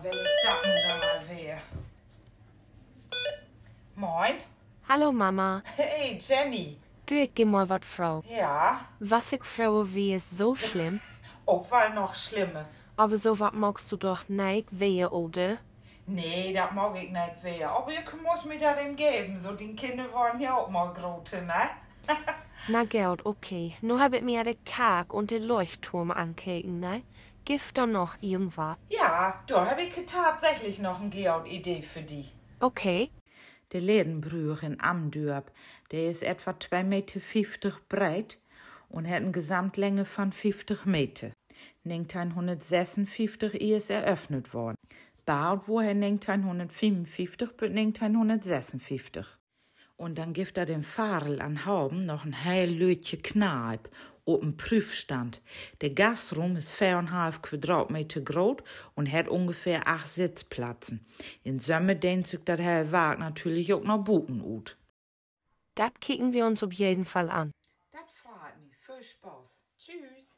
wel ist das nun da mal wer? Moin. Hallo Mama, Hey, Jenny. du ich geh mal wat Frau. Ja, Was ich fraue, wie ist so schlimm, auch weil noch schlimme. aber so wat magst du doch nicht wehe, oder? Nee, das mag ich nicht wer. Aber ich muss mir das ihm geben. So, die Kinder waren ja auch mal groß, ne? Na Gerd, okay. Nu hab ich mir de Karg und den Leuchtturm ankeken, ne? Gift doch noch irgendwas. Ja, da habe ich tatsächlich noch eine Idee für die. Okay. Der Lädenbrüch in Amdörp, der ist etwa 2,50 Meter breit und hat eine Gesamtlänge von 50 Meter. 1956 ist eröffnet worden. Baut wurde er 1955 bis 1956. Und dann gibt er dem Fahrel an Hauben noch ein heil Lötje Kneipp op een Prüfstand. Der Gastraum ist 4,5 Quadratmeter groß und hat ungefähr 8 Sitzplätzen. In Sommer dehnt sich das Herr Wag natürlich auch noch Buten ut. Das kicken wir uns auf jeden Fall an. Das freut mich. Viel Spaß. Tschüss.